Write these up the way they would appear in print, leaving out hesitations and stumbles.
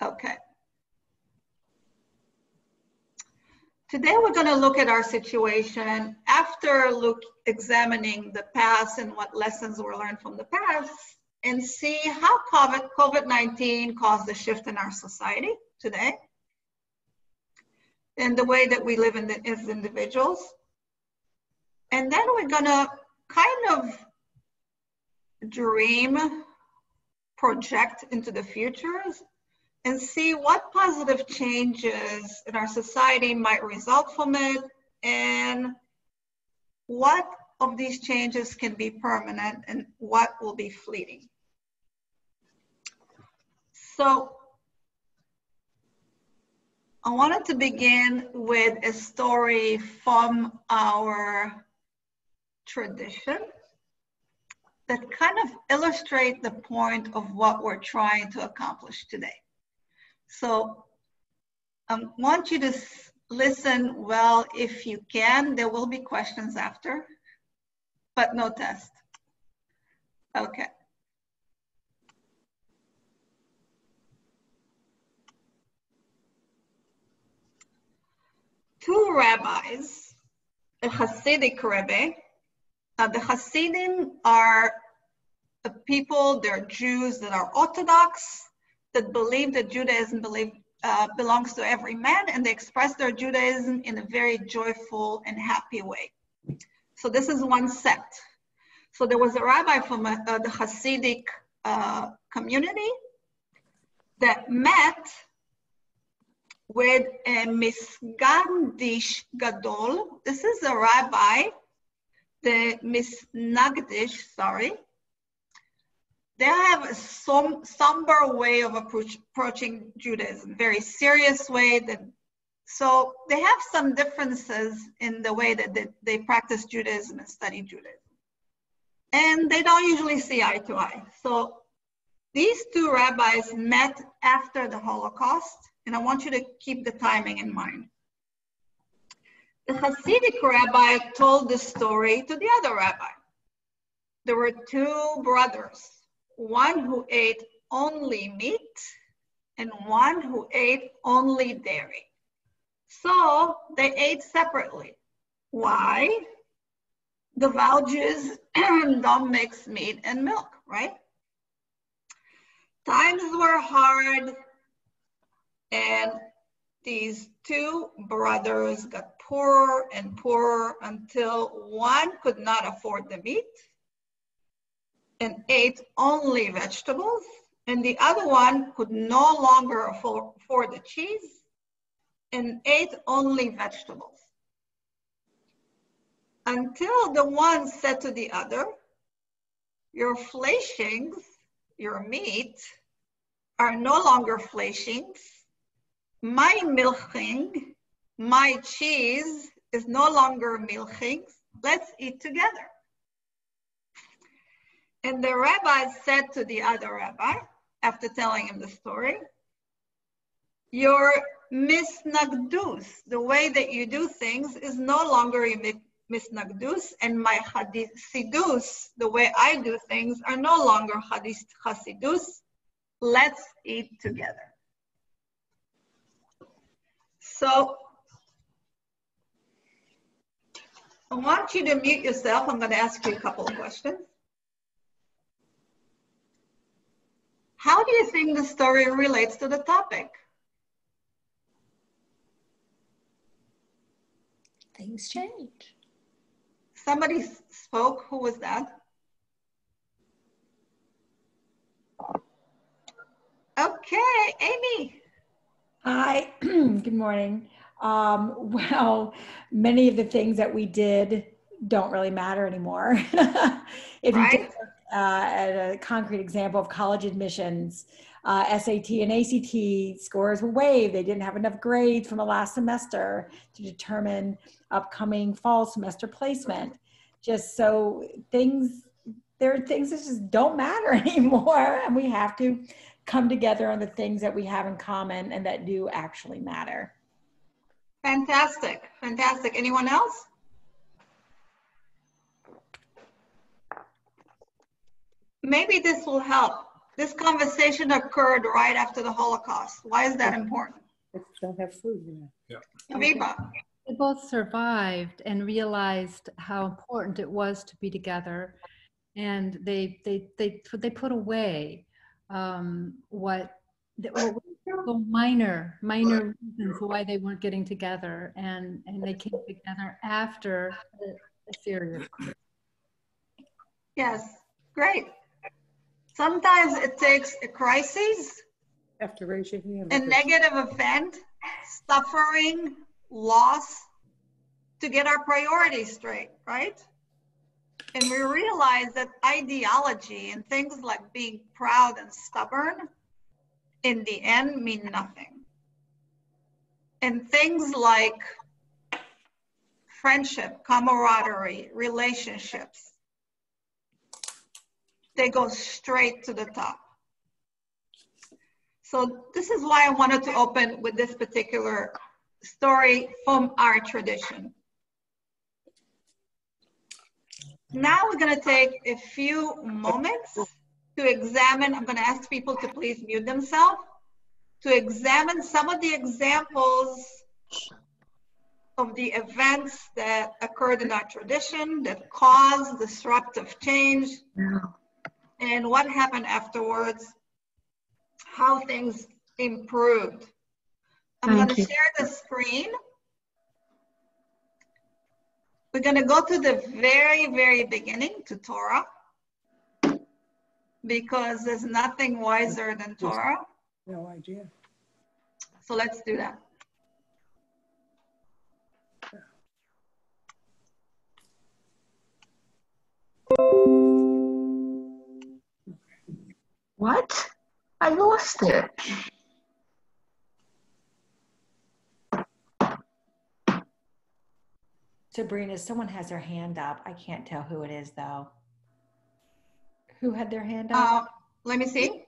Okay. Today we're going to look at our situation after examining the past and what lessons were learned from the past, and see how COVID-19 caused a shift in our society today and the way that we live as individuals. And then we're going to kind of dream, project into the future, and see what positive changes in our society might result from it, and what of these changes can be permanent and what will be fleeting. So I wanted to begin with a story from our tradition that kind of illustrate the point of what we're trying to accomplish today. So I want you to listen well if you can. There will be questions after, but no test. Okay. Two rabbis, a Hasidic rabbi. The Hasidim are the people, they're Jews that are Orthodox, that believe that Judaism belongs to every man, and they express their Judaism in a very joyful and happy way. So this is one sect. So there was a rabbi from the Hasidic community that met with a Misnagdish Gadol. This is a rabbi, the Misnagdish, sorry. They have a somber way of approaching Judaism, very serious way. So they have some differences in the way that they practice Judaism and study Judaism. And they don't usually see eye to eye. So these two rabbis met after the Holocaust, and I want you to keep the timing in mind. The Hasidic rabbi told this story to the other rabbi. There were two brothers, one who ate only meat and one who ate only dairy. So they ate separately. Why? The Jews don't mix meat and milk, right? Times were hard, and these two brothers got poorer and poorer until one could not afford the meat and ate only vegetables, and the other one could no longer afford the cheese and ate only vegetables. Until the one said to the other, your fleshings, your meat, are no longer fleshings. My milching, my cheese, is no longer milchings. Let's eat together. And the rabbi said to the other rabbi, after telling him the story, your misnagdus, the way that you do things, is no longer misnagdus, and my hasidus, the way I do things, are no longer hasidus. Let's eat together. So I want you to mute yourself. I'm going to ask you a couple of questions. How do you think the story relates to the topic? Things change. Somebody spoke. Who was that? Okay, Amy. Hi, good morning. Well, many of the things that we did don't really matter anymore. If you take at a concrete example of college admissions, SAT and ACT scores were waived. They didn't have enough grades from the last semester to determine upcoming fall semester placement. Just so there are things that just don't matter anymore, and we have to come together on the things that we have in common and that do actually matter. Fantastic, fantastic. Anyone else? Maybe this will help. This conversation occurred right after the Holocaust. Why is that important? They don't have food. Yeah. Aviva. They both survived and realized how important it was to be together, and they put away what were minor reasons why they weren't getting together, and they came together after a serious crisis. Yes, great. Sometimes it takes a crisis, Have to raise your hand. a negative event, suffering, loss, to get our priorities straight, right? And we realize that ideology and things like being proud and stubborn in the end mean nothing. And things like friendship, camaraderie, relationships, they go straight to the top. So this is why I wanted to open with this particular story from our tradition. Now we're going to take a few moments to examine. I'm going to ask people to please mute themselves, to examine some of the examples of the events that occurred in our tradition that caused disruptive change, and what happened afterwards, how things improved. I'm going to share the screen. We're going to go to the very, very beginning, to Torah, because there's nothing wiser than Torah. No idea. So let's do that. What? I lost it. Sabrina, someone has their hand up. I can't tell who it is, though. Who had their hand up? Let me see.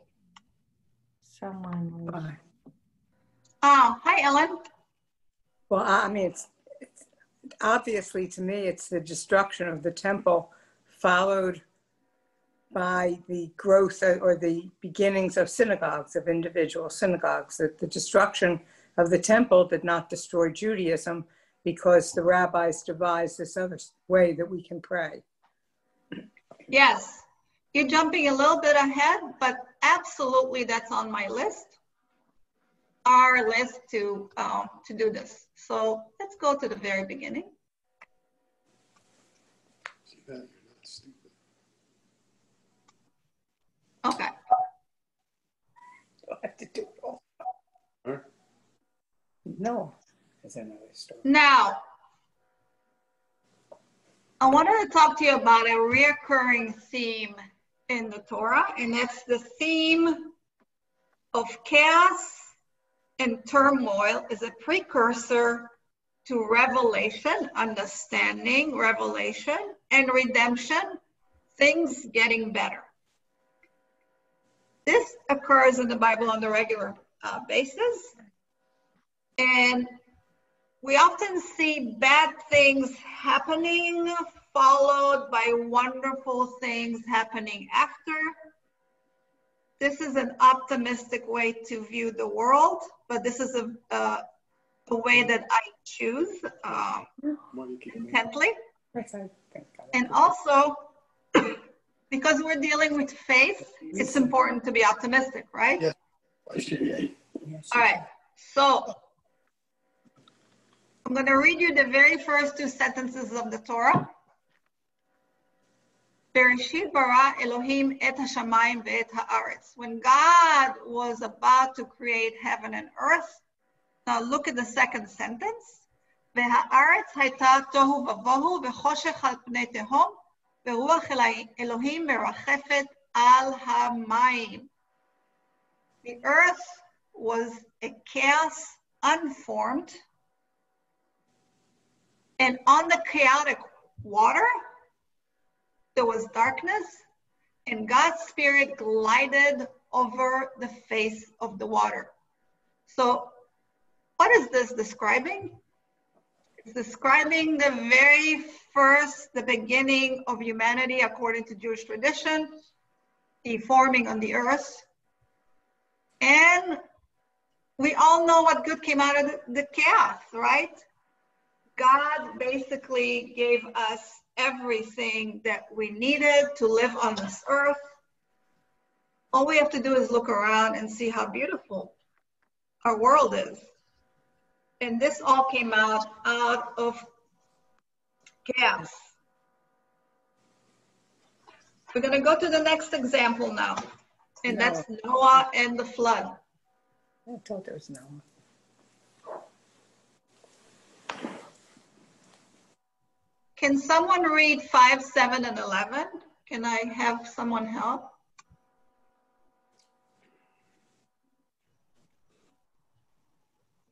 Someone. Bye. Hi, Ellen. Well, I mean, it's obviously, to me, it's the destruction of the temple followed by the growth or the beginnings of synagogues, of individual synagogues. That the destruction of the temple did not destroy Judaism, because the rabbis devised this other way that we can pray. Yes, you're jumping a little bit ahead, but absolutely that's on my list, our list to do this. So let's go to the very beginning. See that? You're not stupid. Okay. You'll have to do it all. Huh? No, there's another story. Now, I wanted to talk to you about a recurring theme in the Torah, and that's the theme of chaos and turmoil is a precursor to revelation, understanding, revelation, and redemption, things getting better. This occurs in the Bible on a regular basis, and we often see bad things happening, followed by wonderful things happening after. This is an optimistic way to view the world, but this is a way that I choose intently. And also, because we're dealing with faith, it's important to be optimistic, right? Yes. All right, so I'm going to read you the very first two sentences of the Torah. Bereshit bara Elohim et hashamayim ve'et haaretz. When God was about to create heaven and earth, now look at the second sentence. Ve'haaretz hayta tohu vavohu ve'choshech al pnei tehom ve'ruach Elohim merachefet al hamayim. The earth was a chaos, unformed, and on the chaotic water, there was darkness, and God's Spirit glided over the face of the water. So what is this describing? It's describing the very first, the beginning of humanity according to Jewish tradition, forming on the earth. And we all know what good came out of the chaos, right? God basically gave us everything that we needed to live on this earth. All we have to do is look around and see how beautiful our world is. And this all came out of chaos. We're going to go to the next example now, and that's Noah and the flood. I thought there was Noah. Can someone read 5, 7, and 11? Can I have someone help?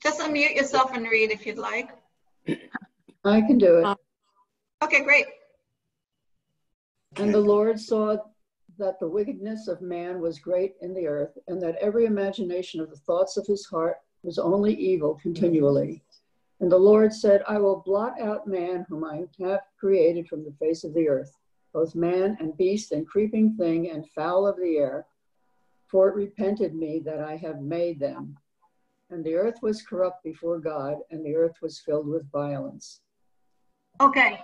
Just unmute yourself and read if you'd like. I can do it. Okay, great. And the Lord saw that the wickedness of man was great in the earth, and that every imagination of the thoughts of his heart was only evil continually. And the Lord said, I will blot out man whom I have created from the face of the earth, both man and beast and creeping thing and fowl of the air, for it repented me that I have made them. And the earth was corrupt before God, and the earth was filled with violence. Okay,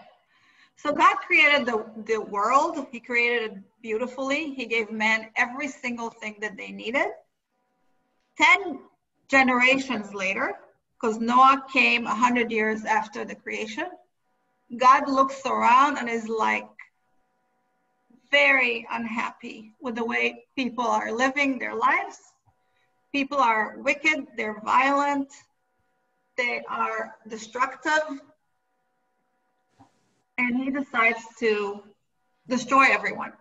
so God created the world. He created it beautifully. He gave man every single thing that they needed. 10 generations later, because Noah came 100 years after the creation, God looks around and is like very unhappy with the way people are living their lives. People are wicked, they're violent, they are destructive, and he decides to destroy everyone,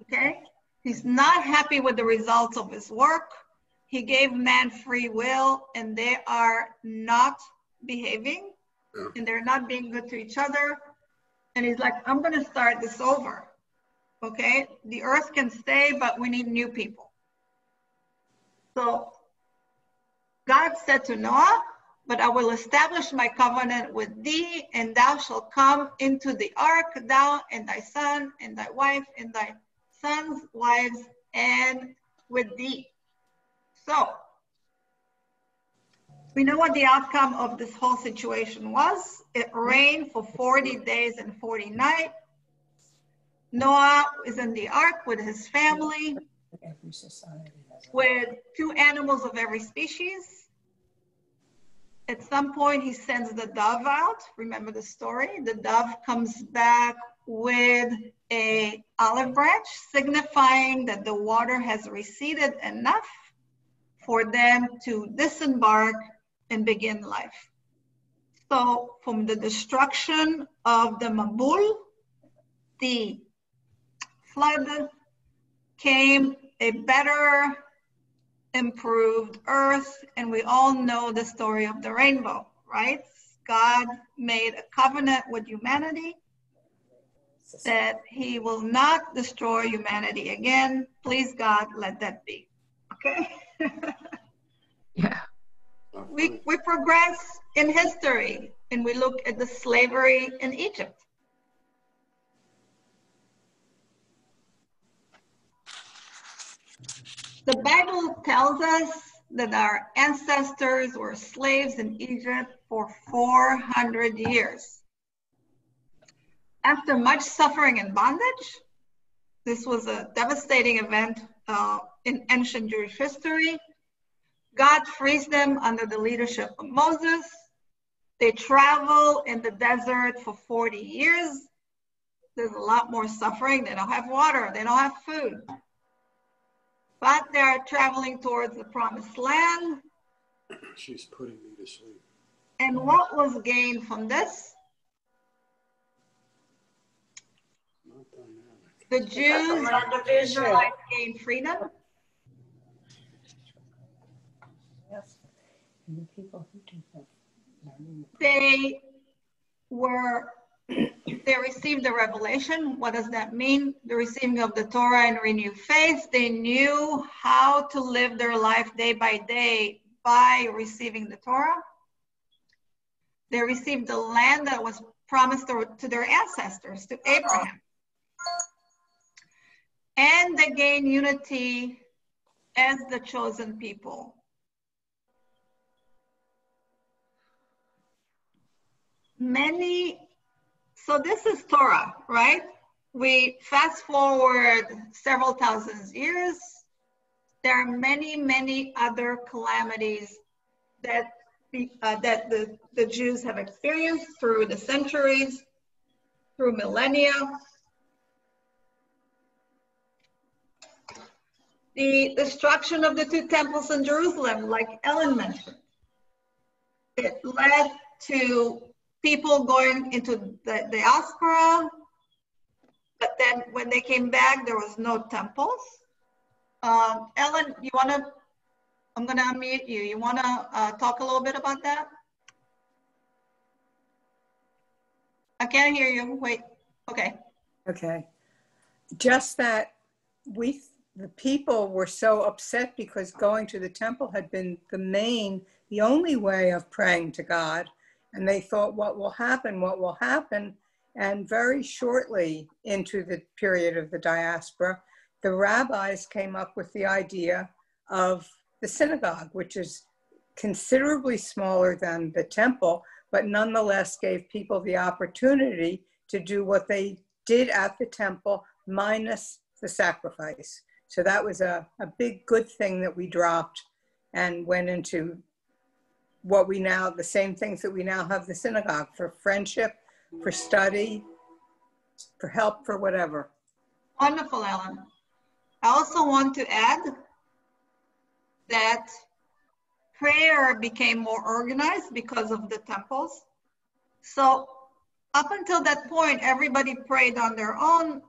okay? He's not happy with the results of his work. He gave man free will, and they are not behaving, and they're not being good to each other. And he's like, I'm gonna start this over, okay? The earth can stay, but we need new people. So God said to Noah, but I will establish my covenant with thee, and thou shalt come into the ark, thou and thy son and thy wife and thy sons' wives, and with thee. So we know what the outcome of this whole situation was. It rained for 40 days and 40 nights. Noah is in the ark with his family, with 2 animals of every species. At some point, he sends the dove out. Remember the story? The dove comes back with an olive branch, signifying that the water has receded enough for them to disembark and begin life. So from the destruction of the Mabul, the flood, came a better, improved earth, and we all know the story of the rainbow, right? God made a covenant with humanity that he will not destroy humanity again. Please, God, let that be, okay? Yeah. We progress in history, and we look at the slavery in Egypt. The Bible tells us that our ancestors were slaves in Egypt for 400 years. After much suffering and bondage, this was a devastating event in ancient Jewish history. God frees them under the leadership of Moses. They travel in the desert for 40 years. There's a lot more suffering. They don't have water. They don't have food. But they're traveling towards the promised land. She's putting me to sleep. And what was gained from this? Not dynamic. The Jews, the Israelites gained freedom. Yes. And the people who do that. They received the revelation. What does that mean? The receiving of the Torah and renewed faith. They knew how to live their life day by day by receiving the Torah. They received the land that was promised to their ancestors, to Abraham. and they gain unity as the chosen people. So this is Torah, right? We fast forward several thousand years. There are many, many other calamities that the Jews have experienced through the centuries, through millennia. The destruction of the two temples in Jerusalem, like Ellen mentioned, it led to people going into the diaspora, but then when they came back, there was no temples. Ellen, I'm gonna unmute you. You wanna talk a little bit about that? I can't hear you, wait, okay. Okay. Just that the people were so upset because going to the temple had been the only way of praying to God. And they thought, what will happen? What will happen? And very shortly into the period of the diaspora, the rabbis came up with the idea of the synagogue, which is considerably smaller than the temple, but nonetheless gave people the opportunity to do what they did at the temple minus the sacrifice. So that was a big good thing that we dropped and went into the same things that we now have the synagogue for: friendship, for study, for help, for whatever. Wonderful, Ellen. I also want to add that prayer became more organized because of the temples. So up until that point, everybody prayed on their own.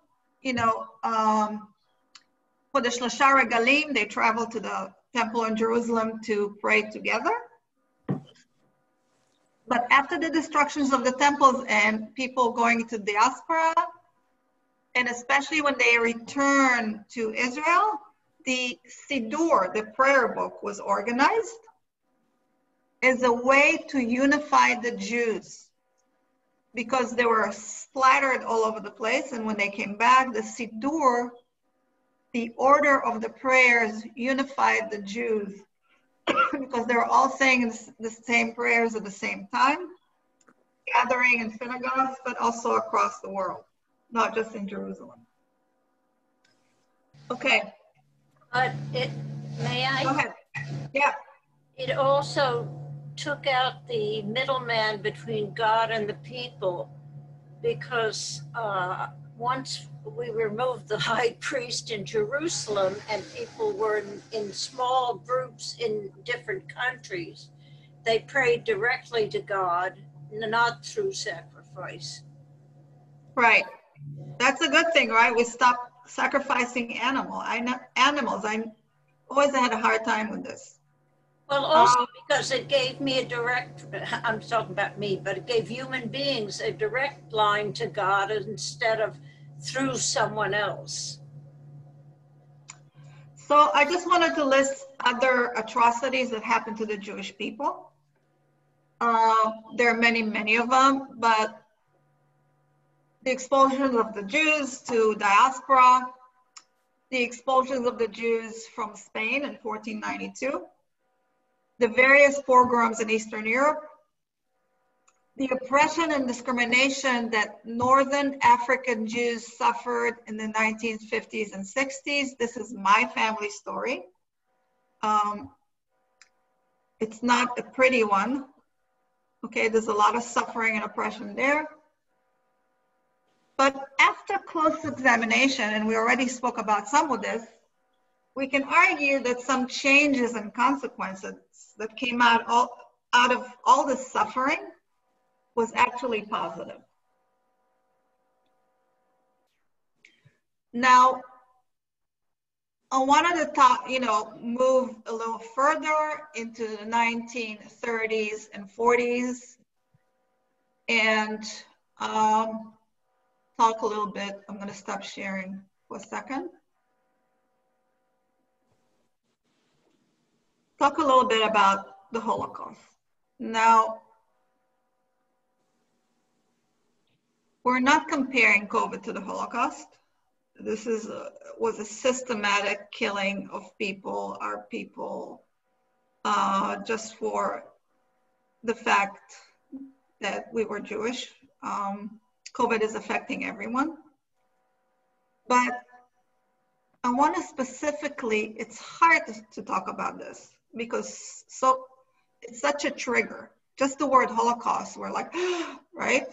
For the Shlosha Regalim, they traveled to the temple in Jerusalem to pray together. But after the destructions of the temples and people going to diaspora, and especially when they returned to Israel, the Siddur, the prayer book, was organized as a way to unify the Jews, because they were splattered all over the place. And when they came back, the Siddur, the order of the prayers, unified the Jews because they were all saying the same prayers at the same time, gathering in synagogues, but also across the world, not just in Jerusalem. Okay. May I? Go ahead. Yeah. It also took out the middleman between God and the people, because once we removed the high priest in Jerusalem and people were in small groups in different countries, they prayed directly to God, not through sacrifice. Right. That's a good thing, right? We stopped sacrificing animals. I always had a hard time with this. Well, also because it gave me I'm talking about me, but it gave human beings a direct line to God instead of through someone else. So I just wanted to list other atrocities that happened to the Jewish people. There are many, many of them, but the expulsions of the Jews to diaspora, the expulsions of the Jews from Spain in 1492, the various pogroms in Eastern Europe, the oppression and discrimination that Northern African Jews suffered in the 1950s and 60s. This is my family story. It's not a pretty one. Okay, there's a lot of suffering and oppression there. But after close examination, and we already spoke about some of this, we can argue that some changes and consequences that came out of all this suffering was actually positive. Now, I wanted to move a little further into the 1930s and 40s and talk a little bit. I'm going to stop sharing for a second. Talk a little bit about the Holocaust. Now, we're not comparing COVID to the Holocaust. this was a systematic killing of people, our people, just for the fact that we were Jewish. COVID is affecting everyone. But I want to specifically, it's hard to talk about this because it's such a trigger. Just the word Holocaust, we're like, right?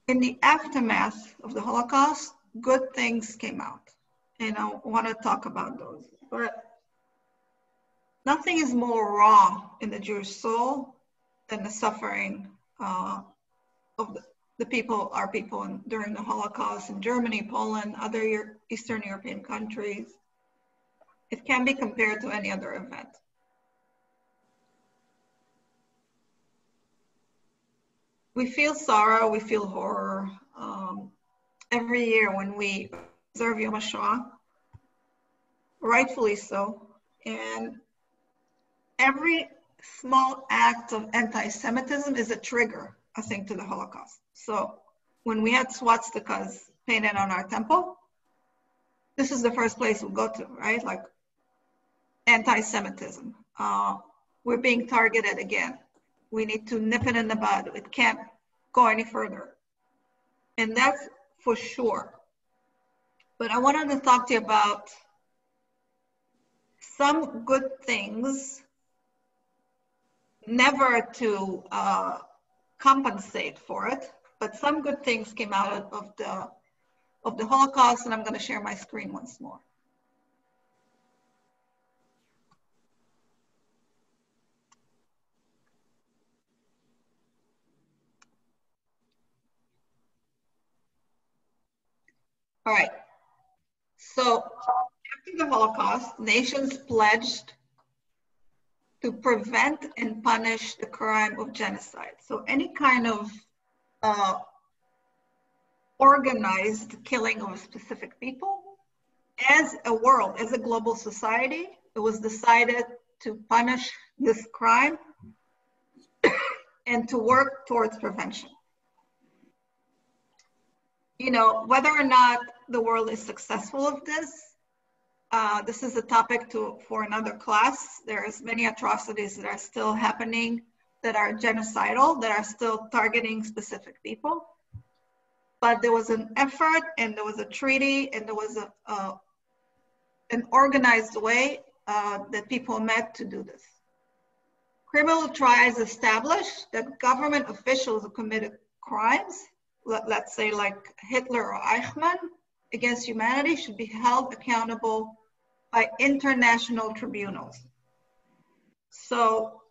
In the aftermath of the Holocaust, good things came out. And I want to talk about those. But nothing is more raw in the Jewish soul than the suffering of the people, our people during the Holocaust in Germany, Poland, other Eastern European countries. It can't be compared to any other event. We feel sorrow, we feel horror. Every year when we observe Yom HaShoah, rightfully so, and every small act of anti-Semitism is a trigger, I think, to the Holocaust. So when we had swastikas painted on our temple, this is the first place we go to, right? Like anti-Semitism. We're being targeted again. We need to nip it in the bud. It can't go any further. And that's for sure. But I wanted to talk to you about some good things, never to compensate for it, but some good things came out of the Holocaust, and I'm going to share my screen once more. All right. So after the Holocaust, nations pledged to prevent and punish the crime of genocide. So any kind of organized killing of a specific people, as a world, as a global society, it was decided to punish this crime and to work towards prevention. You know, whether or not the world is successful of this, this is a topic for another class. There's many atrocities that are still happening that are genocidal, that are still targeting specific people. But there was an effort, and there was a treaty, and there was an organized way that people met to do this. Criminal trials established that government officials who committed crimes, let's say like Hitler or Eichmann, against humanity should be held accountable by international tribunals. So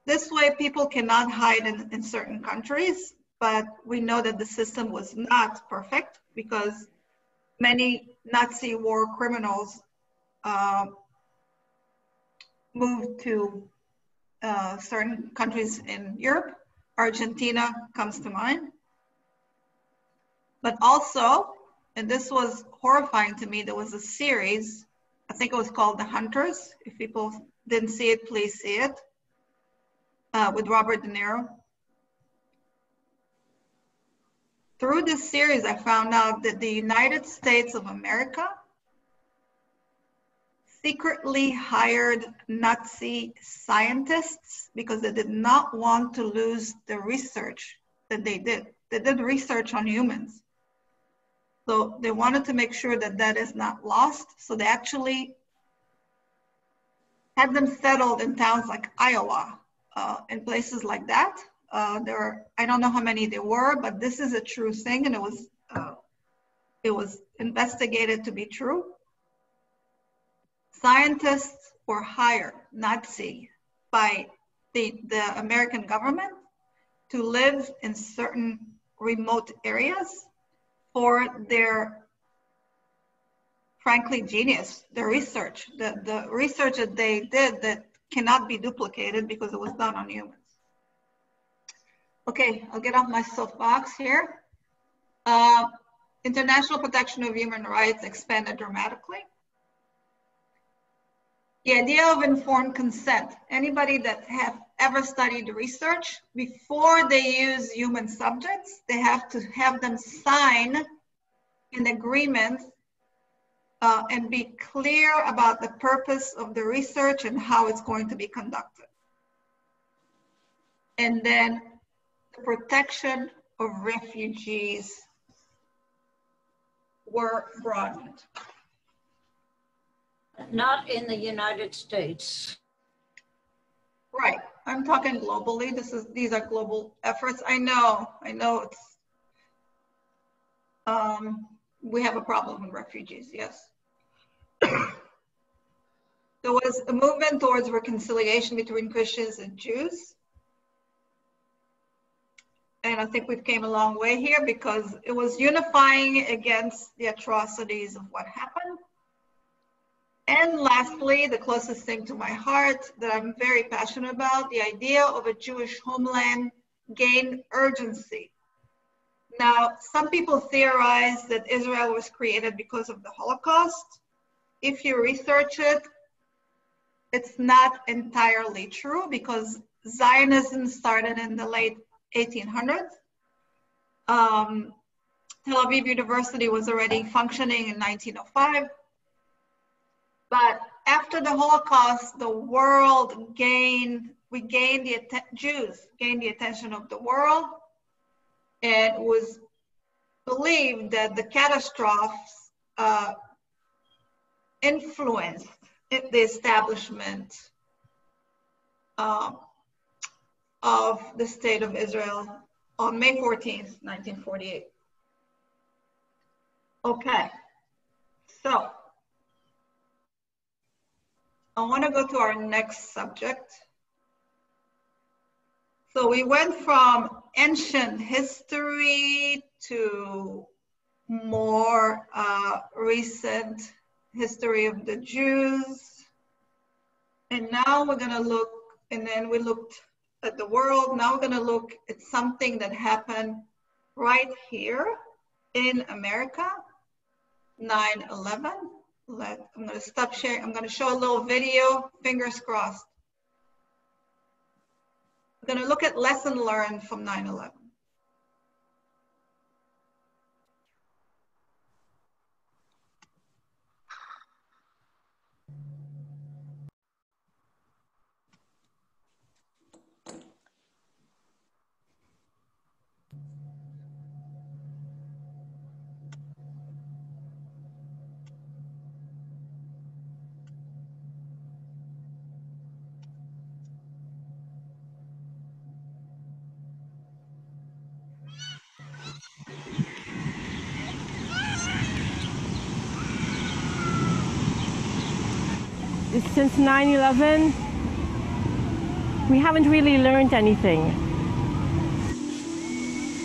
this way people cannot hide in certain countries, but we know that the system was not perfect because many Nazi war criminals moved to certain countries in Europe. Argentina comes to mind. But also, and this was horrifying to me, there was a series, I think it was called The Hunters. If people didn't see it, please see it, with Robert De Niro. Through this series, I found out that the United States of America secretly hired Nazi scientists because they did not want to lose the research that they did. They did research on humans. So they wanted to make sure that that is not lost. So they actually had them settled in towns like Iowa, and places like that. I don't know how many there were, but this is a true thing, and it was investigated to be true. Scientists were hired, Nazi, by the American government to live in certain remote areas for their, frankly, genius, their research, the research that they did that cannot be duplicated because it was done on humans. Okay, I'll get off my soapbox here. International protection of human rights expanded dramatically. The idea of informed consent. Anybody that have ever studied research, before they use human subjects, they have to have them sign an agreement and be clear about the purpose of the research and how it's going to be conducted. And then the protection of refugees were broadened. Not in the United States. Right, I'm talking globally. These are global efforts. I know it's, we have a problem with refugees, yes. There was a movement towards reconciliation between Christians and Jews. And I think we've came a long way here because it was unifying against the atrocities of what happened. And lastly, the closest thing to my heart that I'm very passionate about, the idea of a Jewish homeland gained urgency. Now, some people theorize that Israel was created because of the Holocaust. If you research it, it's not entirely true because Zionism started in the late 1800s. Tel Aviv University was already functioning in 1905. But after the Holocaust, the world Jews gained the attention of the world, and it was believed that the catastrophes influenced the establishment of the State of Israel on May 14th, 1948. Okay, so I want to go to our next subject. So we went from ancient history to more recent history of the Jews. And now we're going to look, and then we looked at the world. Now we're going to look at something that happened right here in America, 9/11. I'm going to stop sharing. I'm going to show a little video, fingers crossed. We're going to look at lesson learned from 9/11. Since 9/11, we haven't really learned anything.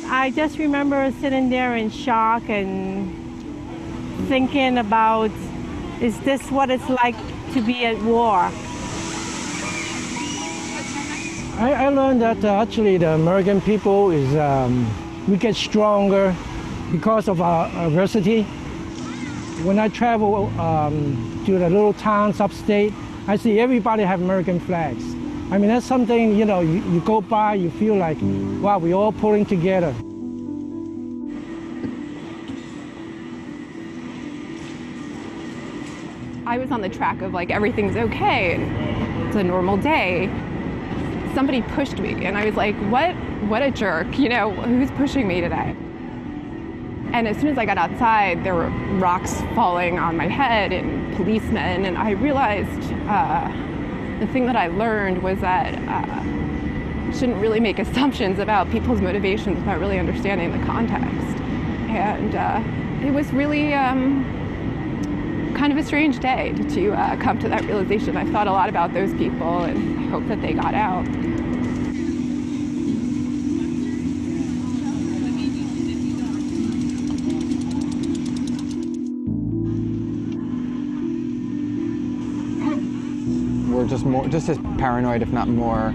I just remember sitting there in shock and thinking about, is this what it's like to be at war? I learned that actually the American people is, we get stronger because of our adversity. When I travel to the little towns upstate, I see everybody have American flags. I mean, that's something, you know, you go by, you feel like, wow, we're all pulling together. I was on the track of like, everything's okay, and it's a normal day. Somebody pushed me, and I was like, what a jerk, you know, who's pushing me today? And as soon as I got outside, there were rocks falling on my head and policemen, and I realized the thing that I learned was that shouldn't really make assumptions about people's motivations without really understanding the context. And it was really kind of a strange day to come to that realization. I've thought a lot about those people, and I hope that they got out. We're just as paranoid, if not more.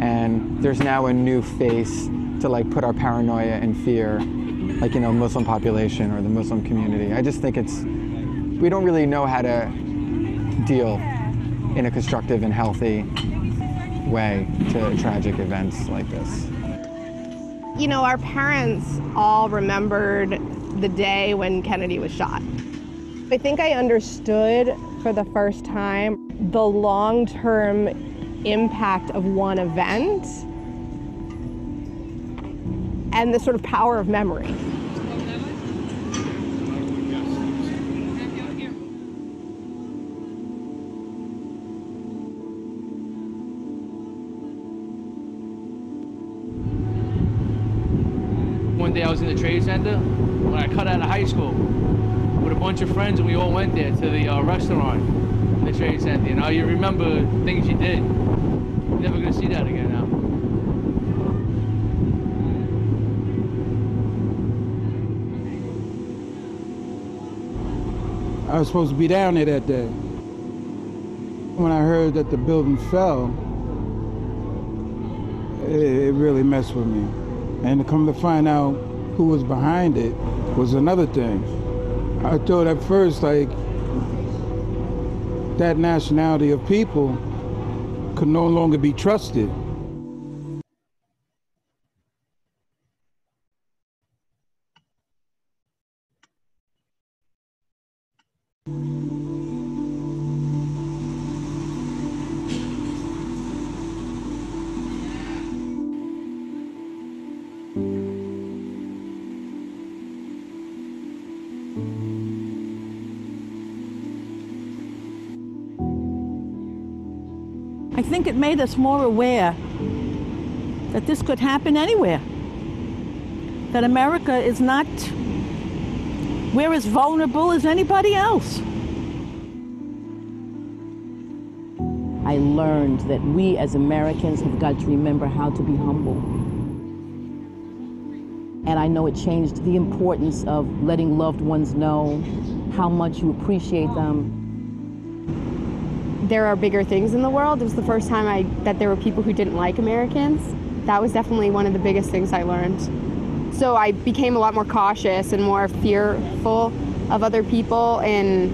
And there's now a new face to like put our paranoia and fear, like, you know, Muslim population or the Muslim community. I just think we don't really know how to deal in a constructive and healthy way to tragic events like this. You know, our parents all remembered the day when Kennedy was shot. I think I understood for the first time the long-term impact of one event and the sort of power of memory. One day I was in the Trade Center when I cut out of high school with a bunch of friends, and we all went there to the restaurant in the Trade Center. You know, you remember things you did. You're never gonna see that again now. I was supposed to be down there that day. When I heard that the building fell, it really messed with me. And to come to find out who was behind it was another thing. I thought at first, like, that nationality of people could no longer be trusted. I think it made us more aware that this could happen anywhere. That America is not, we're as vulnerable as anybody else. I learned that we as Americans have got to remember how to be humble. And I know it changed the importance of letting loved ones know how much you appreciate them. There are bigger things in the world. It was the first time that there were people who didn't like Americans. That was definitely one of the biggest things I learned. So I became a lot more cautious and more fearful of other people, and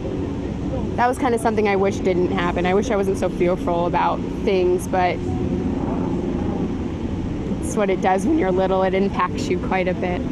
that was kind of something I wish didn't happen. I wish I wasn't so fearful about things, but it's what it does when you're little. It impacts you quite a bit.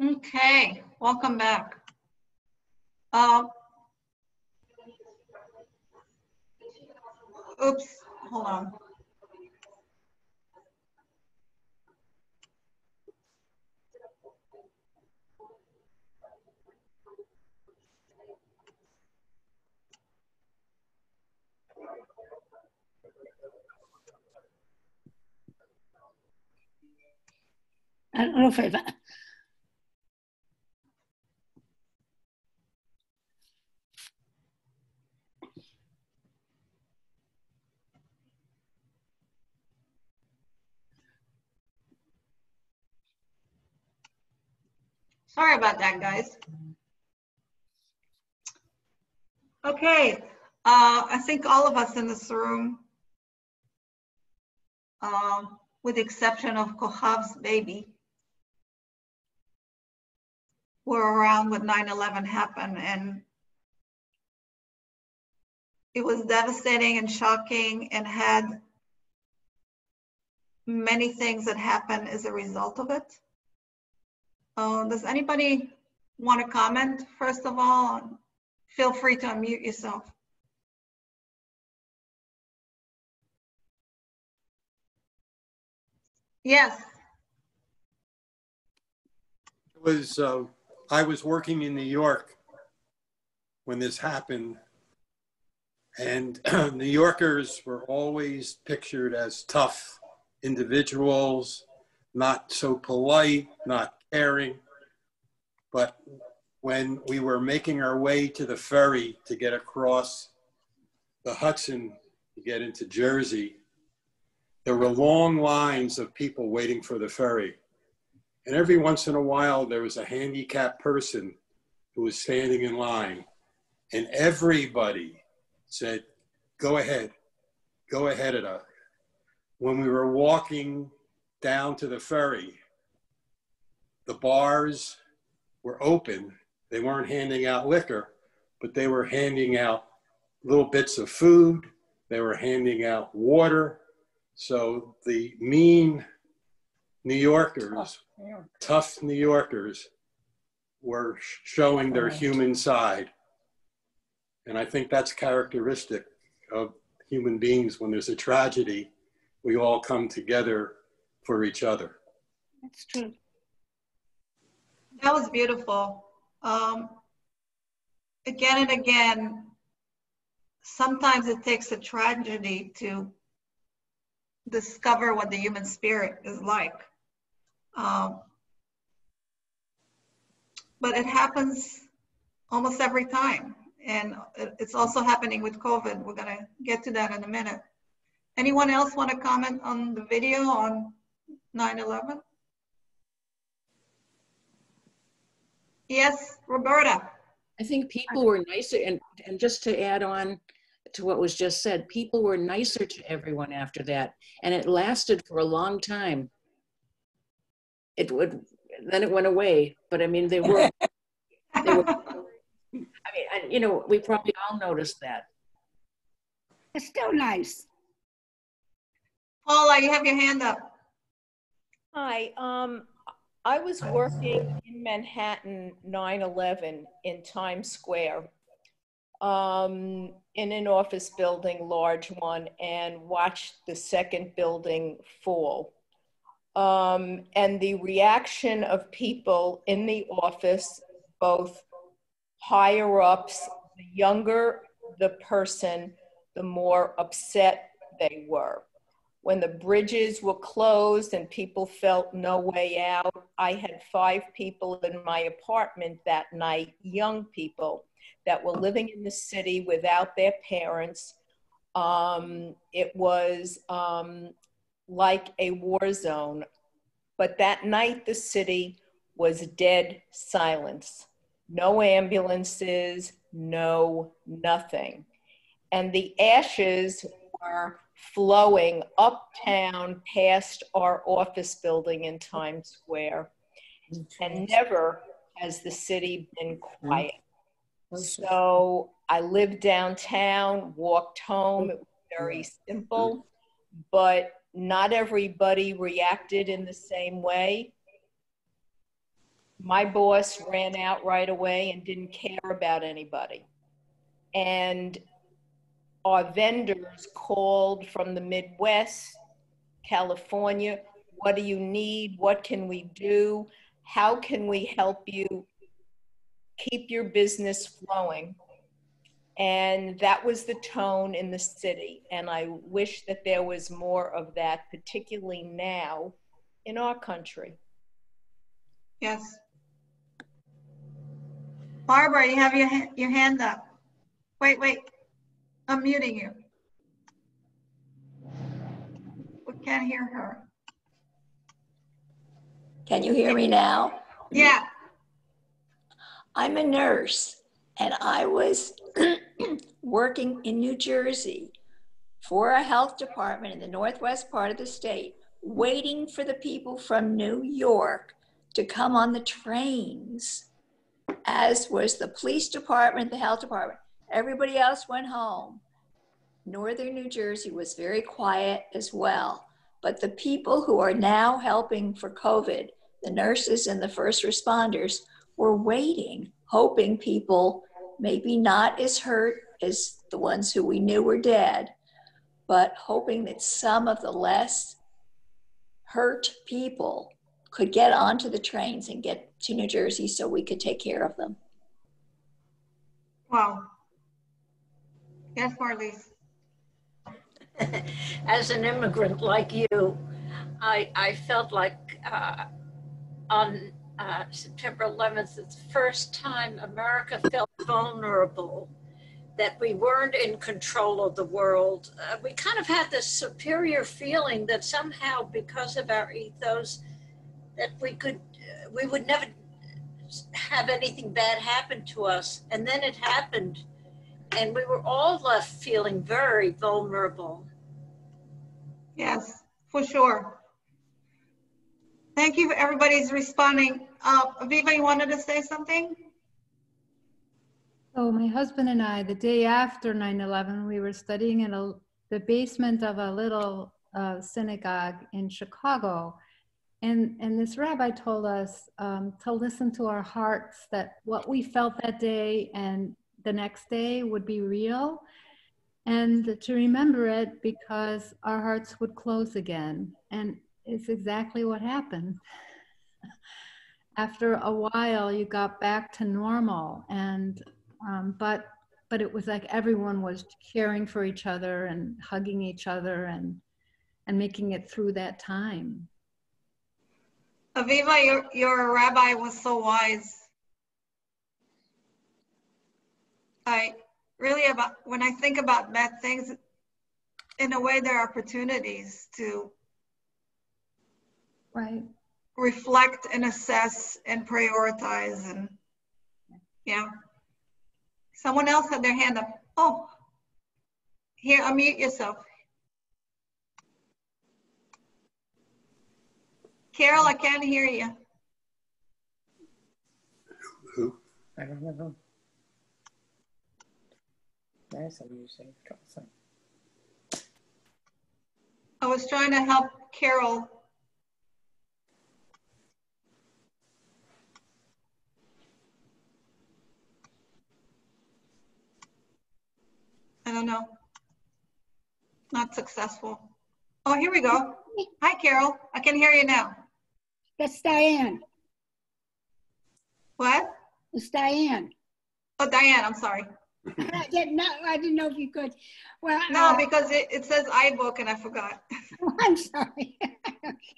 Okay, welcome back. Oops, hold on. I don't know if I've... Sorry about that, guys. Okay, I think all of us in this room, with the exception of Kohav's baby, were around when 9/11 happened, and it was devastating and shocking and had many things that happened as a result of it. Does anybody want to comment, first of all? Feel free to unmute yourself. Yes. It was, I was working in New York when this happened, and New Yorkers were always pictured as tough individuals, not so polite, not caring. But when we were making our way to the ferry to get across the Hudson to get into Jersey, there were long lines of people waiting for the ferry. And every once in a while, there was a handicapped person who was standing in line, and everybody said, "Go ahead, go ahead of us. When we were walking down to the ferry, the bars were open. They weren't handing out liquor, but they were handing out little bits of food. They were handing out water. So the mean New Yorkers, tough New Yorkers, were showing their human side. And I think that's characteristic of human beings. When there's a tragedy, we all come together for each other. That's true. That was beautiful. Again and again, sometimes it takes a tragedy to discover what the human spirit is like. But it happens almost every time. And it's also happening with COVID. We're gonna get to that in a minute. Anyone else want to comment on the video on 9/11? Yes, Roberta. I think people were nicer, and just to add on to what was just said, people were nicer to everyone after that, and it lasted for a long time. Then it went away, but I mean, they were, I mean, you know, we probably all noticed that. It's still nice. Paula, you have your hand up. Hi, I was working in Manhattan 9/11 in Times Square, in an office building, large one, and watched the second building fall. And the reaction of people in the office, both higher ups, the younger the person, the more upset they were. When the bridges were closed and people felt no way out, I had 5 people in my apartment that night, young people that were living in the city without their parents. It was like a war zone. But that night, the city was dead silence. No ambulances, no nothing. And the ashes were flowing uptown past our office building in Times Square. And never has the city been quiet. So I lived downtown, walked home. It was very simple, but not everybody reacted in the same way. My boss ran out right away and didn't care about anybody. And our vendors called from the Midwest, California, what do you need? What can we do? How can we help you keep your business flowing? And that was the tone in the city. And I wish that there was more of that, particularly now in our country. Yes. Barbara, you have your hand up. Wait, I'm muting you. We can't hear her. Can you hear me now? Yeah. I'm a nurse, and I was working in New Jersey for a health department in the northwest part of the state, waiting for the people from New York to come on the trains, as was the police department, the health department. Everybody else went home. Northern New Jersey was very quiet as well. But the people who are now helping for COVID, the nurses and the first responders, were waiting, hoping people maybe not as hurt as the ones who we knew were dead, but hoping that some of the less hurt people could get onto the trains and get to New Jersey so we could take care of them. Wow. Yes, Marlise. As an immigrant like you, I felt like on September 11th, it's the first time America felt vulnerable, that we weren't in control of the world. We kind of had this superior feeling that somehow, because of our ethos, that we would never have anything bad happen to us. And then it happened, and we were all left feeling very vulnerable. Yes, for sure. Thank you. Everybody's responding. Aviva, you wanted to say something? So my husband and I, the day after 9/11, we were studying in the basement of a little synagogue in Chicago. And this rabbi told us to listen to our hearts, that what we felt that day and the next day would be real, and to remember it because our hearts would close again. And it's exactly what happened. After a while, you got back to normal, and but it was like everyone was caring for each other and hugging each other and making it through that time. Aviva, your rabbi was so wise. When I think about bad things, in a way, there are opportunities to reflect and assess and prioritize. And yeah, someone else had their hand up. Oh, here, unmute yourself. Carol, I can't hear you. Who? I don't know. There's some music. I was trying to help Carol. I don't know. Not successful. Oh, here we go. Hi, Carol. I can hear you now. That's Diane. What? It's Diane. Oh, Diane, I'm sorry. I didn't know if you could. Well, no, because it says iBook and I forgot. I'm sorry.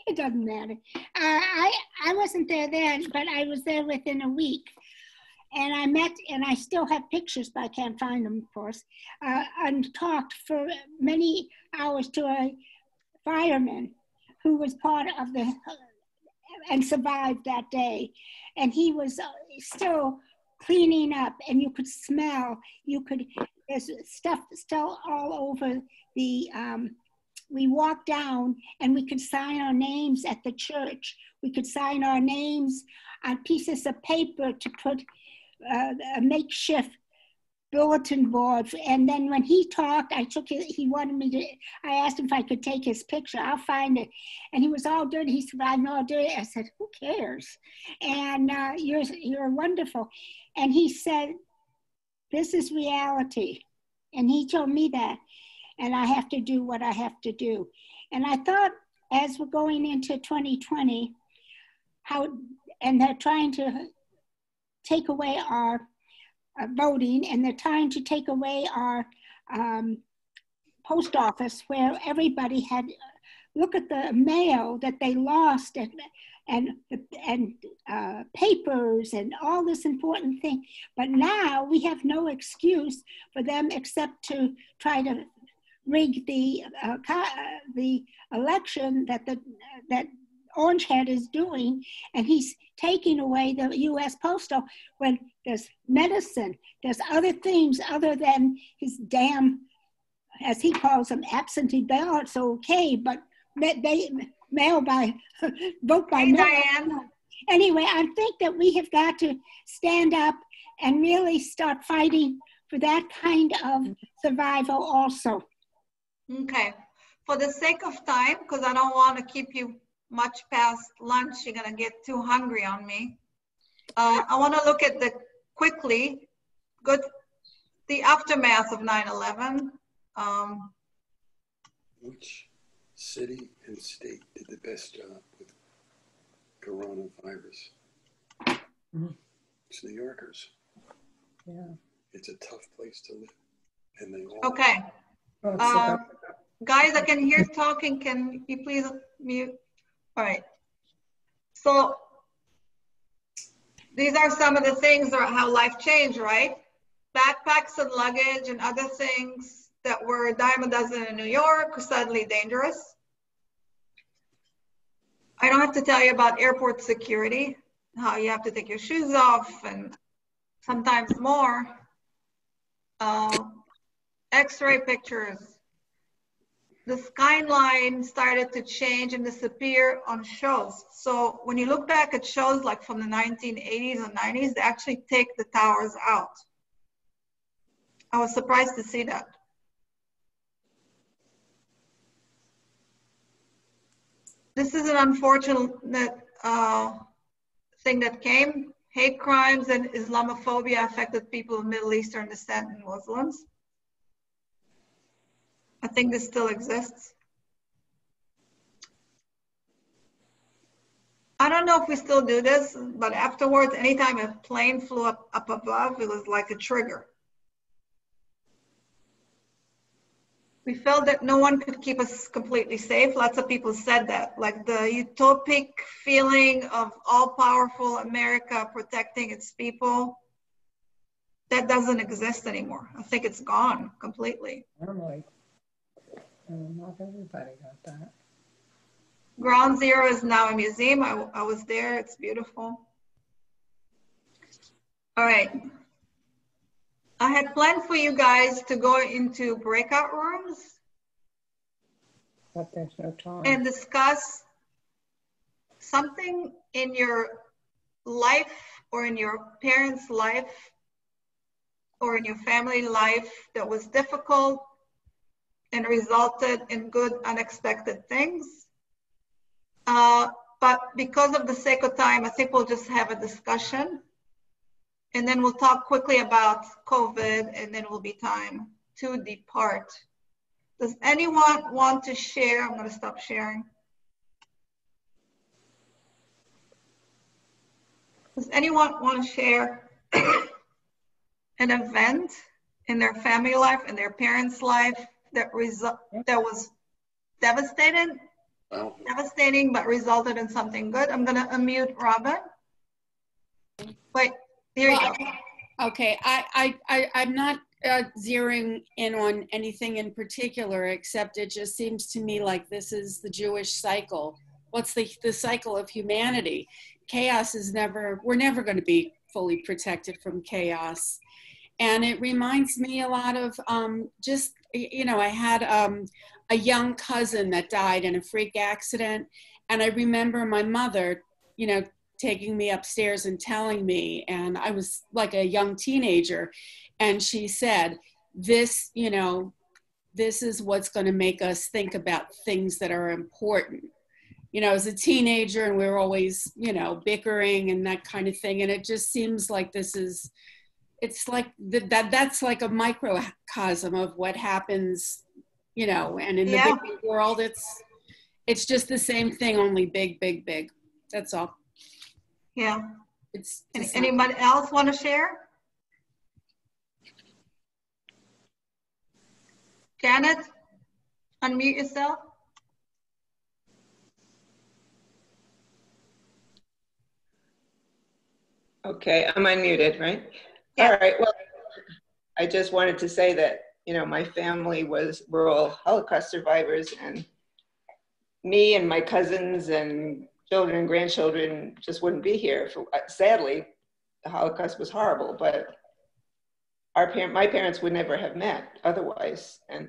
It doesn't matter. I wasn't there then, but I was there within a week. And I met, and I still have pictures, but I can't find them, of course, and talked for many hours to a fireman who was part of and survived that day. And he was still cleaning up, and you could smell, there's stuff still all over we walked down and we could sign our names at the church. We could sign our names on pieces of paper to put a makeshift bulletin board. And then when he talked, he wanted me to, I asked him if I could take his picture. I'll find it. And he was all dirty. He said, I'm all dirty. I said, who cares? And you're wonderful. And he said, this is reality. And he told me that. And I have to do what I have to do. And I thought, as we're going into 2020, and they're trying to take away our voting, and they're trying to take away our post office, where everybody had, look at the mail that they lost, and papers and all this important thing. But now we have no excuse for them except to try to rig the election that Orange Head is doing, and he's taking away the U.S. Postal when there's medicine, there's other things other than his damn, as he calls them, absentee ballots. Okay, but they mail by, vote by mail. Diane. Anyway, I think that we have got to stand up and really start fighting for that kind of survival also. Okay, for the sake of time, because I don't want to keep you much past lunch, you're gonna get too hungry on me. I want to look at the aftermath of 9/11. Which city and state did the best job with coronavirus? It's New Yorkers. Yeah. It's a tough place to live, and they all. Okay. Guys, I can hear talking. Can you please mute? All right. So these are some of the things that are how life changed, right? Backpacks and luggage and other things that were a dime a dozen in New York were suddenly dangerous. I don't have to tell you about airport security, how you have to take your shoes off and sometimes more. X-ray pictures. the skyline started to change and disappear on shows. So when you look back at shows like from the 1980s and 90s, they actually take the towers out. I was surprised to see that. This is an unfortunate thing that came. Hate crimes and Islamophobia affected people of Middle Eastern descent and Muslims. I think this still exists. I don't know if we still do this, but afterwards, anytime a plane flew up above, it was like a trigger. We felt that no one could keep us completely safe. Lots of people said that, like the utopic feeling of all-powerful America protecting its people, that doesn't exist anymore. I think it's gone completely. Normally, not everybody got that. Ground Zero is now a museum. I was there, it's beautiful. All right. I had planned for you guys to go into breakout rooms. But there's no time. And discuss something in your life or in your parents' life or in your family life that was difficult and resulted in good unexpected things. But because of the sake of time, I think we'll just have a discussion. And then we'll talk quickly about COVID, and then will be time to depart. Does anyone want to share? I'm going to stop sharing. Does anyone want to share an event in their family life, in their parents' life that was devastating, but resulted in something good? I'm going to unmute Robin. Wait. Here you go. Okay, I'm not zeroing in on anything in particular, except it just seems to me like this is the Jewish cycle. What's the cycle of humanity? Chaos is we're never going to be fully protected from chaos. And it reminds me a lot of just, you know, I had a young cousin that died in a freak accident. And I remember my mother, you know, taking me upstairs and telling me, and I was like a young teenager, and she said, this, you know, this is what's going to make us think about things that are important. You know, as a teenager, and we were always, you know, bickering and that kind of thing, and it just seems like this is, it's like that's like a microcosm of what happens, you know, and in the big world, it's just the same thing, only big, big, big. That's all. Yeah. Anybody else want to share? Janet, unmute yourself. Okay, I'm unmuted, right? Yeah. All right, well, I just wanted to say that, you know, my family we're all Holocaust survivors, and me and my cousins and children and grandchildren just wouldn't be here. Sadly, the Holocaust was horrible, but my parents would never have met otherwise. And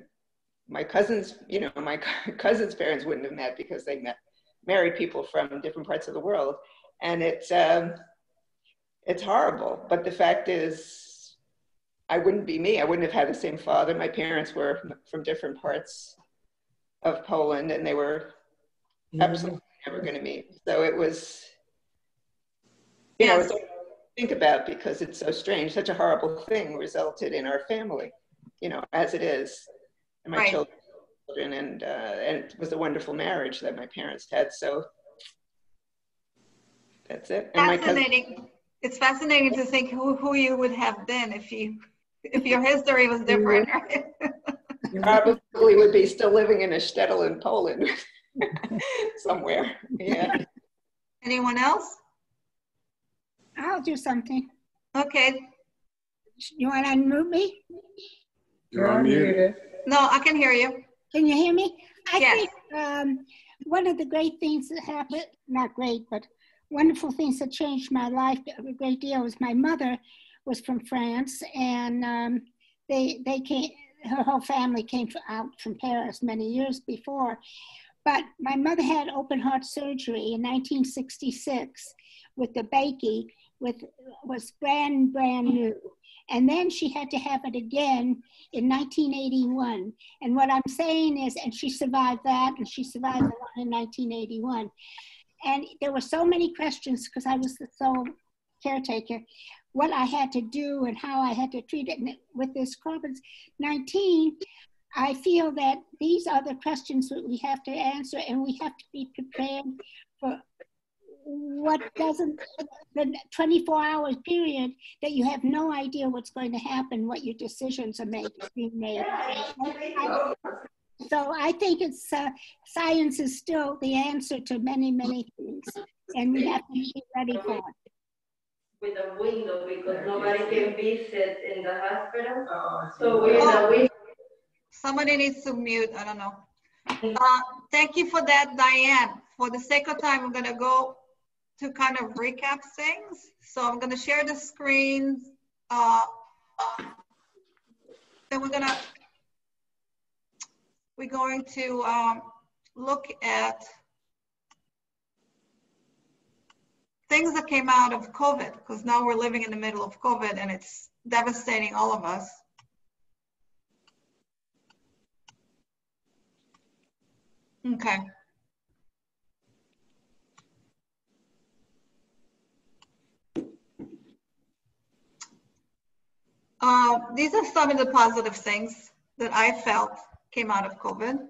my cousins, you know, my cousins' parents wouldn't have met because they married people from different parts of the world. And it's horrible. But the fact is, I wouldn't be me. I wouldn't have had the same father. My parents were from different parts of Poland, and they were absolutely never going to meet. So it was, you know, it's something to think about because it's so strange. Such a horrible thing resulted in our family, you know, as it is, and my children, and it was a wonderful marriage that my parents had. So that's it. And fascinating. It's fascinating to think who you would have been if your history was different. You probably would be still living in a shtetl in Poland. Somewhere, yeah. Anyone else? I'll do something. Okay. You want to unmute me? You're unmuted. No, I can hear you. Can you hear me? I think one of the great things that happened, not great, but wonderful things that changed my life a great deal was my mother was from France, and they came. her whole family came out from Paris many years before. But my mother had open heart surgery in 1966 with the Bakey, was brand new. And then she had to have it again in 1981. And what I'm saying is, and she survived that, and she survived the one in 1981. And there were so many questions because I was the sole caretaker, what I had to do and how I had to treat it. And with this COVID-19, I feel that these are the questions that we have to answer, and we have to be prepared for what doesn't, the 24-hour period that you have no idea what's going to happen, what your decisions are being made. So I think it's science is still the answer to many, many things, and we have to be ready for it. With a window because nobody can visit in the hospital. So somebody needs to mute, I don't know. Thank you for that, Diane. For the sake of time, I'm gonna go to kind of recap things. So I'm gonna share the screen. Then we're going to look at things that came out of COVID, because now we're living in the middle of COVID and it's devastating all of us. Okay. These are some of the positive things that I felt came out of COVID.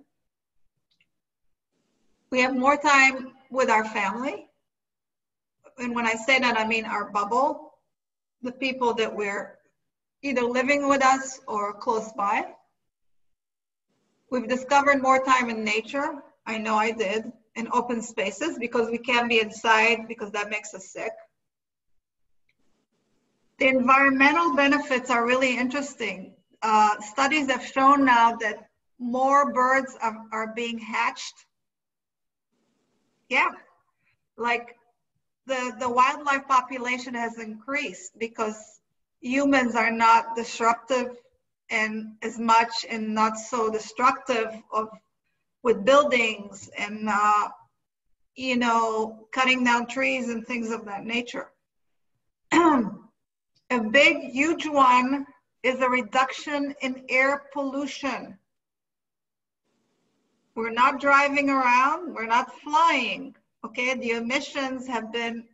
We have more time with our family. And when I say that, I mean our bubble, the people that we're either living with us or close by. We've discovered more time in nature. I know I did, in open spaces, because we can't be inside because that makes us sick. The environmental benefits are really interesting. Studies have shown now that more birds are being hatched. Yeah, like the wildlife population has increased because humans are not disruptive and as much and not so destructive with buildings and you know, cutting down trees and things of that nature. A big, huge one is a reduction in air pollution. We're not driving around, we're not flying, okay? The emissions have been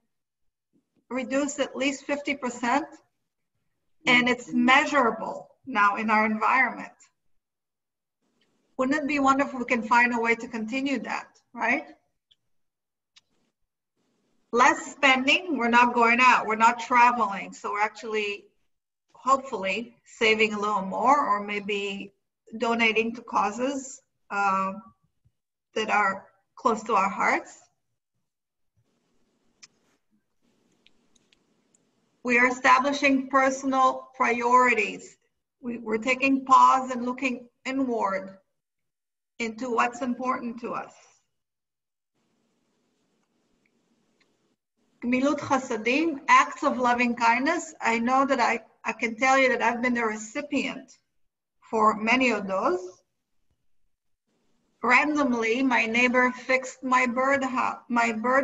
reduced at least 50%, and it's measurable now in our environment. Wouldn't it be wonderful if we can find a way to continue that, right? Less spending, we're not going out, we're not traveling, so we're actually, hopefully, saving a little more, or maybe donating to causes that are close to our hearts. We are establishing personal priorities. We're taking pause and looking inward into what's important to us. Gmilut Chasadim, acts of loving kindness. I know that I can tell you that I've been the recipient for many of those. Randomly, my neighbor fixed my bird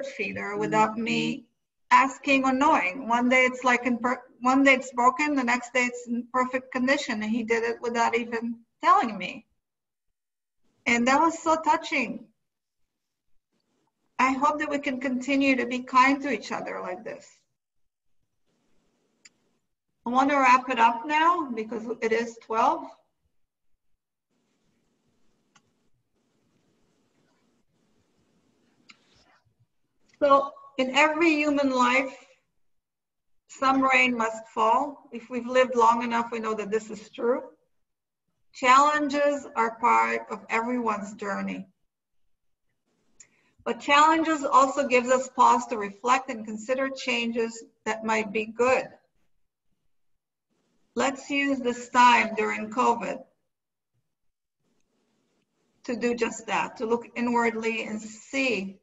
feeder without me asking or knowing. One day it's like one day it's broken, the next day it's in perfect condition, and he did it without even telling me. And that was so touching. I hope that we can continue to be kind to each other like this. I want to wrap it up now because it is 12. So in every human life, some rain must fall. If we've lived long enough, we know that this is true. Challenges are part of everyone's journey. But challenges also gives us pause to reflect and consider changes that might be good. Let's use this time during COVID to do just that, to look inwardly and see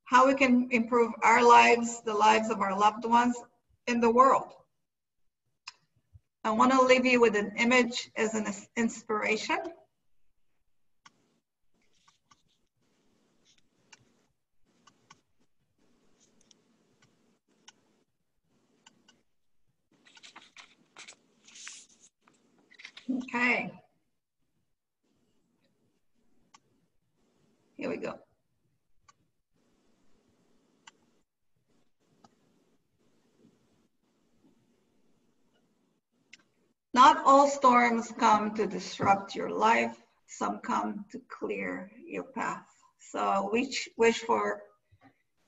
how we can improve our lives, the lives of our loved ones, in the world. I want to leave you with an image as an inspiration. Okay. Here we go. Not all storms come to disrupt your life. Some come to clear your path. So we wish for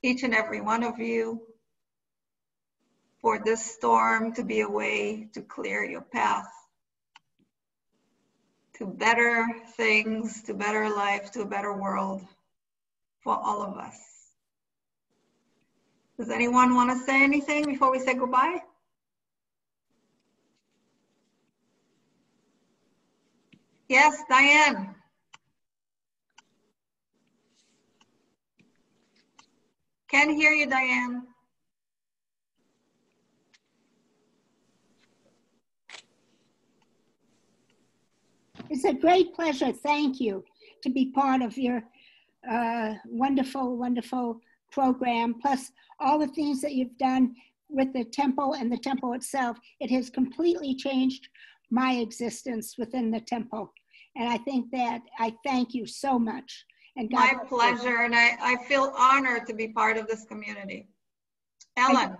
each and every one of you for this storm to be a way to clear your path to better things, to better life, to a better world for all of us. Does anyone want to say anything before we say goodbye? Yes, Diane. Can't hear you, Diane. It's a great pleasure, thank you, to be part of your wonderful, wonderful program, plus all the things that you've done with the temple and the temple itself. It has completely changed my existence within the temple. And I think that I thank you so much. And God my pleasure, and I feel honored to be part of this community. Ellen.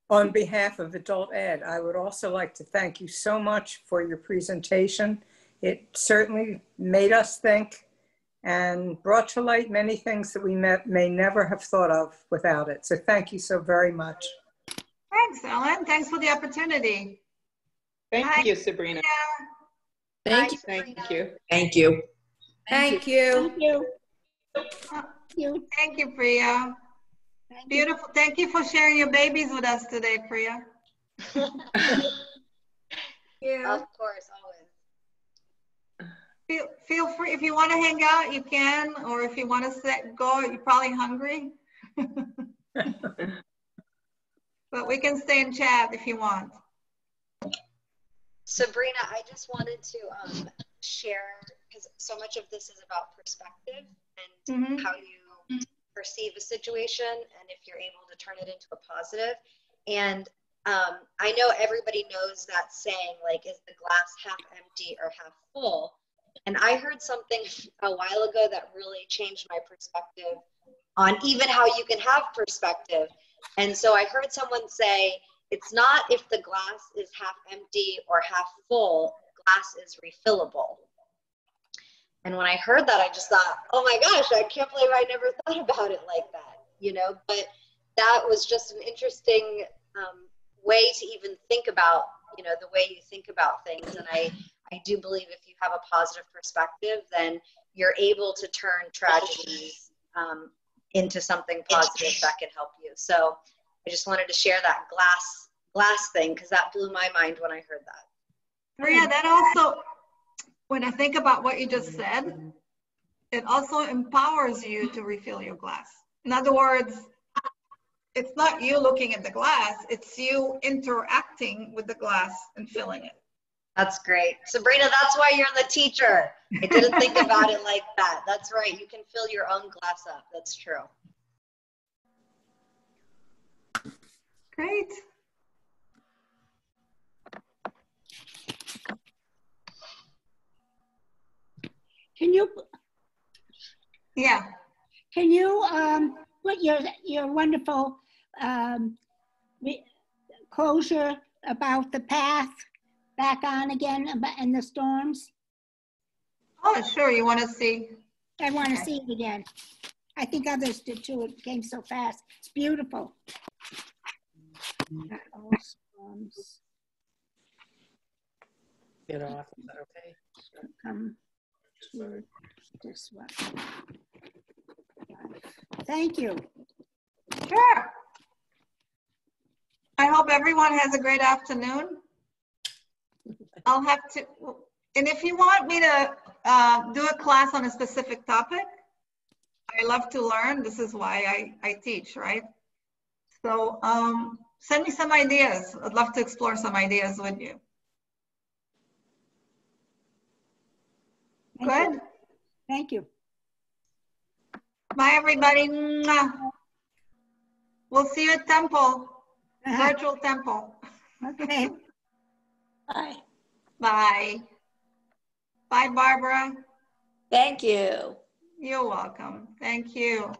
On behalf of Adult Ed, I would also like to thank you so much for your presentation. It certainly made us think and brought to light many things that we may never have thought of without it. So thank you so very much. Thanks, Ellen. Thanks for the opportunity. Thank you, Sabrina. Thank you. Thank you. Thank you. Thank you. Thank you. Thank you, Priya. Beautiful. Thank you for sharing your babies with us today, Priya. Yeah. Of course, always. Feel free. If you want to hang out, you can. Or if you want to go, you're probably hungry. But we can stay and chat if you want. Sabrina, I just wanted to share, because so much of this is about perspective and how you perceive a situation and if you're able to turn it into a positive. And I know everybody knows that saying, like, is the glass half empty or half full? And I heard something a while ago that really changed my perspective on even how you can have perspective. And so I heard someone say, it's not if the glass is half empty or half full, glass is refillable. And when I heard that, I just thought, oh my gosh, I can't believe I never thought about it like that, you know? But that was just an interesting way to even think about, you know, the way you think about things. And I do believe if you have a positive perspective, then you're able to turn tragedies into something positive that can help you. So I just wanted to share that glass thing, because that blew my mind when I heard that. Maria, that also, when I think about what you just said, it also empowers you to refill your glass. In other words, it's not you looking at the glass, it's you interacting with the glass and filling it. That's great. Sabrina, that's why you're the teacher. I didn't think about it like that. That's right. You can fill your own glass up. That's true. Great. Can you? Yeah. Can you put your wonderful closure about the path back on again and the storms? Oh, sure. You want to see? I want to see it again. I think others did too. It came so fast. It's beautiful. All storms Get off. Is that okay? come to disrupt. Thank you. Sure. I hope everyone has a great afternoon. I'll have to, and if you want me to do a class on a specific topic, I love to learn. This is why I teach, right? So send me some ideas. I'd love to explore some ideas with you. Good. Thank you. Bye, everybody. Mwah. We'll see you at temple, virtual temple. Okay. Bye. Bye. Bye, Barbara. Thank you. You're welcome. Thank you.